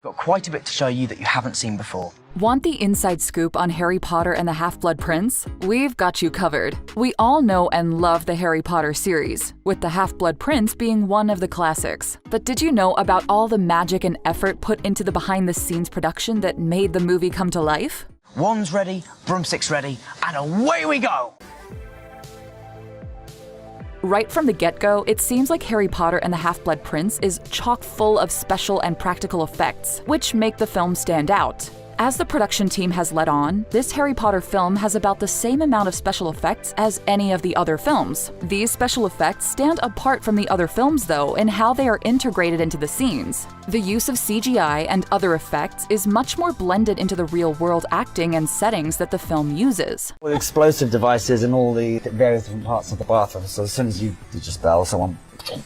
Got quite a bit to show you that you haven't seen before. Want the inside scoop on Harry Potter and the Half-Blood Prince? We've got you covered. We all know and love the Harry Potter series, with the Half-Blood Prince being one of the classics. But did you know about all the magic and effort put into the behind-the-scenes production that made the movie come to life? Wands ready, broomsticks ready, and away we go! Right from the get-go, it seems like Harry Potter and the Half-Blood Prince is chock full of special and practical effects, which make the film stand out. As the production team has let on, this Harry Potter film has about the same amount of special effects as any of the other films. These special effects stand apart from the other films, though, in how they are integrated into the scenes. The use of CGI and other effects is much more blended into the real-world acting and settings that the film uses. With explosive devices in all the various different parts of the bathroom, so as soon as you just bell, someone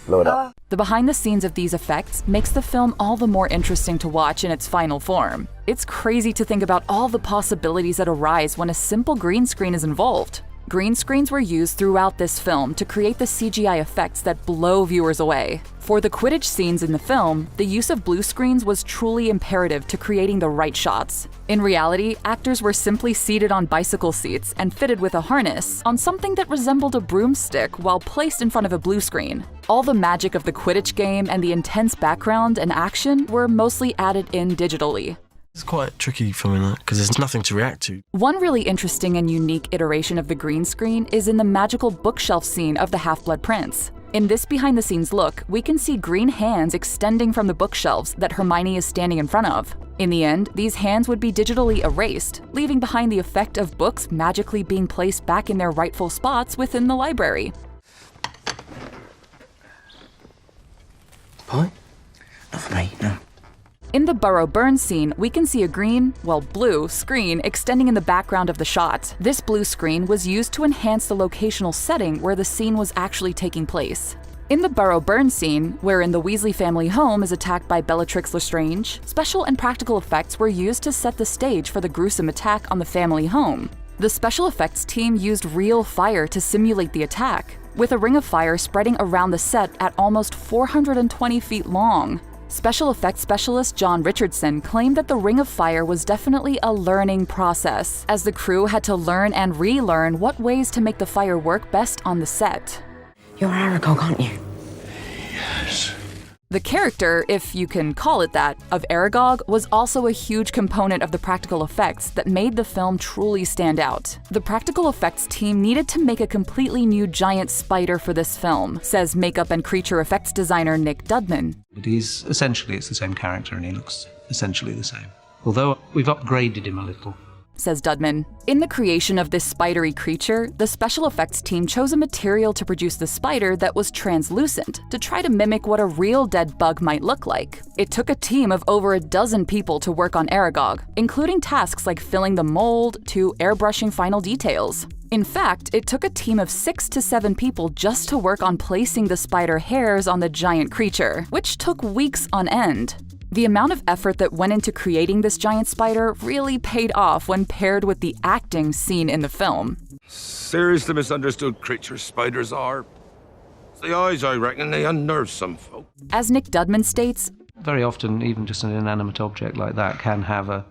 blow it up. The behind-the-scenes of these effects makes the film all the more interesting to watch in its final form. It's crazy to think about all the possibilities that arise when a simple green screen is involved. Green screens were used throughout this film to create the CGI effects that blow viewers away. For the Quidditch scenes in the film, the use of blue screens was truly imperative to creating the right shots. In reality, actors were simply seated on bicycle seats and fitted with a harness on something that resembled a broomstick while placed in front of a blue screen. All the magic of the Quidditch game and the intense background and action were mostly added in digitally. It's quite tricky filming that because there's nothing to react to. One really interesting and unique iteration of the green screen is in the magical bookshelf scene of the Half-Blood Prince. In this behind-the-scenes look, we can see green hands extending from the bookshelves that Hermione is standing in front of. In the end, these hands would be digitally erased, leaving behind the effect of books magically being placed back in their rightful spots within the library. Pie? Not for me, no. In the Burrow Burn scene, we can see a green, blue, screen extending in the background of the shot. This blue screen was used to enhance the locational setting where the scene was actually taking place. In the Burrow Burn scene, wherein the Weasley family home is attacked by Bellatrix Lestrange, special and practical effects were used to set the stage for the gruesome attack on the family home. The special effects team used real fire to simulate the attack, with a ring of fire spreading around the set at almost 420 feet long. Special effects specialist John Richardson claimed that the Ring of Fire was definitely a learning process, as the crew had to learn and relearn what ways to make the fire work best on the set. You're Aragog, aren't you? Yes. The character, if you can call it that, of Aragog was also a huge component of the practical effects that made the film truly stand out. The practical effects team needed to make a completely new giant spider for this film, says makeup and creature effects designer Nick Dudman. But it's the same character and he looks essentially the same. Although we've upgraded him a little. Says Dudman. In the creation of this spidery creature, the special effects team chose a material to produce the spider that was translucent to try to mimic what a real dead bug might look like. It took a team of over a dozen people to work on Aragog, including tasks like filling the mold to airbrushing final details. In fact, it took a team of 6 to 7 people just to work on placing the spider hairs on the giant creature, which took weeks on end. The amount of effort that went into creating this giant spider really paid off when paired with the acting seen in the film. Seriously misunderstood creatures spiders are. It's the eyes, I reckon, they unnerve some folk. As Nick Dudman states, Very often, even just an inanimate object like that can have a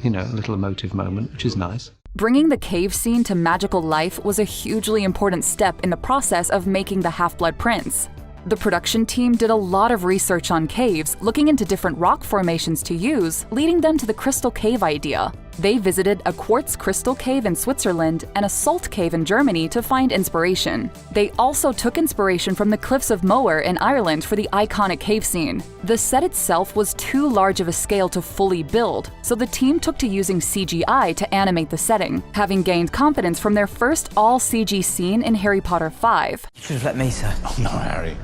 little emotive moment, which is nice. bringing the cave scene to magical life was a hugely important step in the process of making the Half-Blood Prince. The production team did a lot of research on caves, looking into different rock formations to use, leading them to the Crystal Cave idea. They visited a quartz crystal cave in Switzerland and a salt cave in Germany to find inspiration. They also took inspiration from the Cliffs of Moher in Ireland for the iconic cave scene. The set itself was too large of a scale to fully build, so the team took to using CGI to animate the setting, having gained confidence from their first all-CG scene in Harry Potter 5. You should have let me, sir. Oh, no, Harry.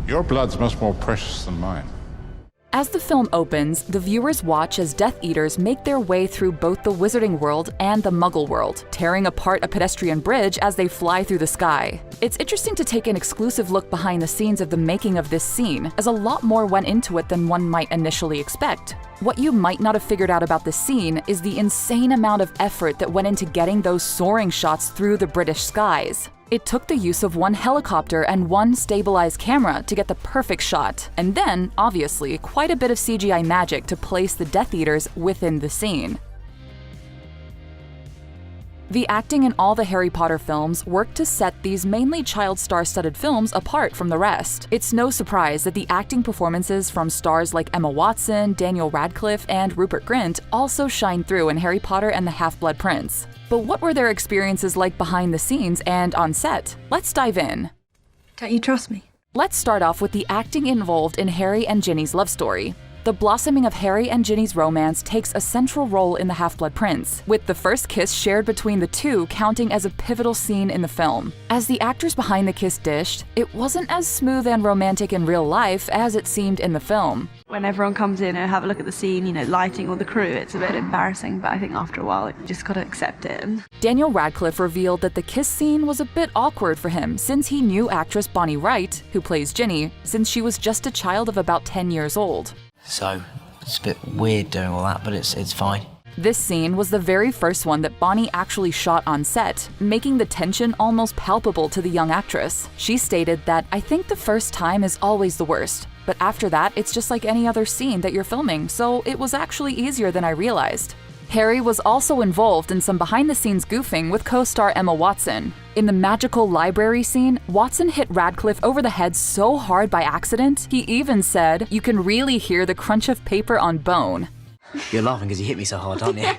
Your blood's much more precious than mine. As the film opens, the viewers watch as Death Eaters make their way through both the Wizarding World and the Muggle World, tearing apart a pedestrian bridge as they fly through the sky. It's interesting to take an exclusive look behind the scenes of the making of this scene, as a lot more went into it than one might initially expect. What you might not have figured out about this scene is the insane amount of effort that went into getting those soaring shots through the British skies. It took the use of one helicopter and one stabilized camera to get the perfect shot, and then, obviously, quite a bit of CGI magic to place the Death Eaters within the scene. The acting in all the Harry Potter films worked to set these mainly child star-studded films apart from the rest. It's no surprise that the acting performances from stars like Emma Watson, Daniel Radcliffe, and Rupert Grint also shine through in Harry Potter and the Half-Blood Prince. But what were their experiences like behind the scenes and on set? Let's dive in. Don't you trust me? Let's start off with the acting involved in Harry and Ginny's love story. The blossoming of Harry and Ginny's romance takes a central role in The Half-Blood Prince, with the first kiss shared between the two counting as a pivotal scene in the film. As the actors behind the kiss dished, it wasn't as smooth and romantic in real life as it seemed in the film. When everyone comes in and have a look at the scene, lighting all the crew, it's a bit embarrassing, but I think after a while, you just gotta accept it. Daniel Radcliffe revealed that the kiss scene was a bit awkward for him since he knew actress Bonnie Wright, who plays Ginny, since she was just a child of about 10 years old. So, it's a bit weird doing all that, but it's fine. This scene was the very first one that Bonnie actually shot on set, making the tension almost palpable to the young actress. She stated that, "I think the first time is always the worst, but after that, it's just like any other scene that you're filming, so it was actually easier than I realized." Harry was also involved in some behind-the-scenes goofing with co-star Emma Watson. In the magical library scene, Watson hit Radcliffe over the head so hard by accident, he even said, "You can really hear the crunch of paper on bone." You're laughing because you hit me so hard, aren't you?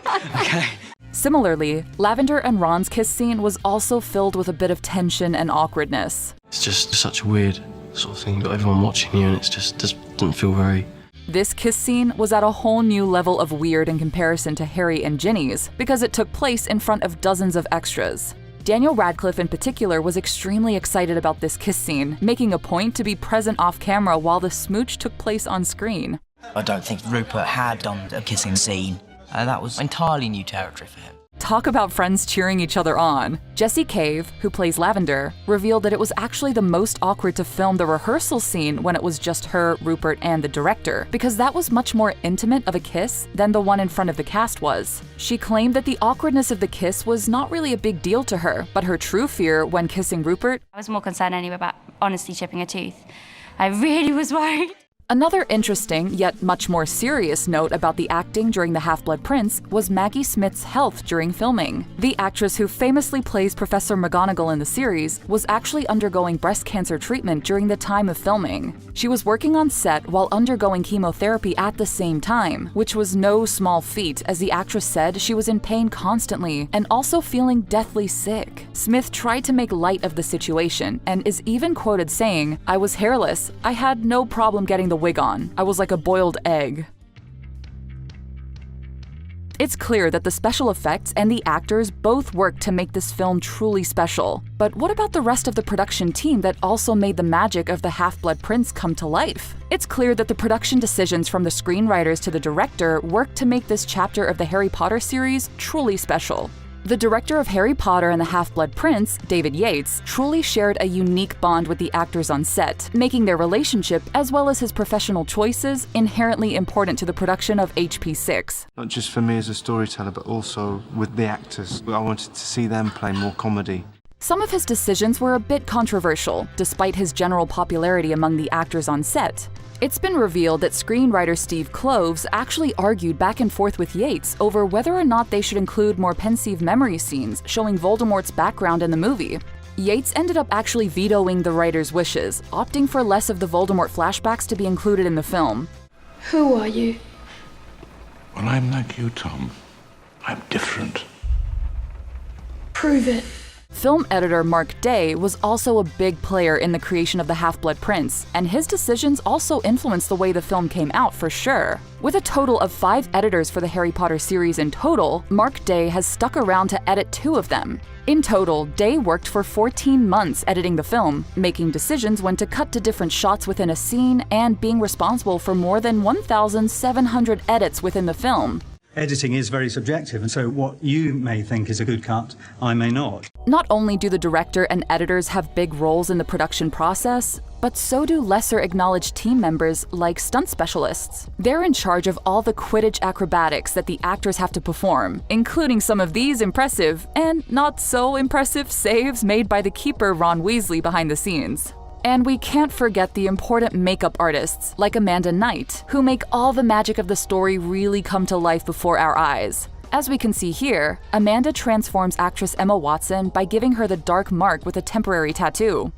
Okay. Similarly, Lavender and Ron's kiss scene was also filled with a bit of tension and awkwardness. It's just such a weird sort of thing. You've got everyone watching you and it just doesn't feel very... This kiss scene was at a whole new level of weird in comparison to Harry and Ginny's, because it took place in front of dozens of extras. Daniel Radcliffe in particular was extremely excited about this kiss scene, making a point to be present off camera while the smooch took place on screen. I don't think Rupert had done a kissing scene. That was entirely new territory for him. Talk about friends cheering each other on. Jessie Cave, who plays Lavender, revealed that it was actually the most awkward to film the rehearsal scene when it was just her, Rupert, and the director, because that was much more intimate of a kiss than the one in front of the cast was. She claimed that the awkwardness of the kiss was not really a big deal to her, but her true fear when kissing Rupert... I was more concerned anyway about honestly chipping a tooth. I really was worried. Another interesting, yet much more serious note about the acting during The Half-Blood Prince was Maggie Smith's health during filming. The actress who famously plays Professor McGonagall in the series was actually undergoing breast cancer treatment during the time of filming. She was working on set while undergoing chemotherapy at the same time, which was no small feat, as the actress said she was in pain constantly and also feeling deathly sick. Smith tried to make light of the situation and is even quoted saying, "I was hairless. I had no problem getting the wig on. I was like a boiled egg." It's clear that the special effects and the actors both worked to make this film truly special. But what about the rest of the production team that also made the magic of The Half-Blood Prince come to life? It's clear that the production decisions from the screenwriters to the director worked to make this chapter of the Harry Potter series truly special. The director of Harry Potter and the Half-Blood Prince, David Yates, truly shared a unique bond with the actors on set, making their relationship, as well as his professional choices, inherently important to the production of HP6. Not just for me as a storyteller, but also with the actors. I wanted to see them play more comedy. Some of his decisions were a bit controversial, despite his general popularity among the actors on set. It's been revealed that screenwriter Steve Kloves actually argued back and forth with Yates over whether or not they should include more pensive memory scenes showing Voldemort's background in the movie. Yates ended up actually vetoing the writer's wishes, opting for less of the Voldemort flashbacks to be included in the film. Who are you? Well, I'm like you, Tom. I'm different. Prove it. Film editor Mark Day was also a big player in the creation of The Half-Blood Prince, and his decisions also influenced the way the film came out for sure. With a total of 5 editors for the Harry Potter series in total, Mark Day has stuck around to edit 2 of them. In total, Day worked for 14 months editing the film, making decisions when to cut to different shots within a scene and being responsible for more than 1,700 edits within the film. editing is very subjective, and so what you may think is a good cut, I may not. Not only do the director and editors have big roles in the production process, but so do lesser acknowledged team members like stunt specialists. They're in charge of all the Quidditch acrobatics that the actors have to perform, including some of these impressive and not so impressive saves made by the keeper Ron Weasley behind the scenes. And we can't forget the important makeup artists like Amanda Knight, who make all the magic of the story really come to life before our eyes. As we can see here, Amanda transforms actress Emma Watson by giving her the dark mark with a temporary tattoo.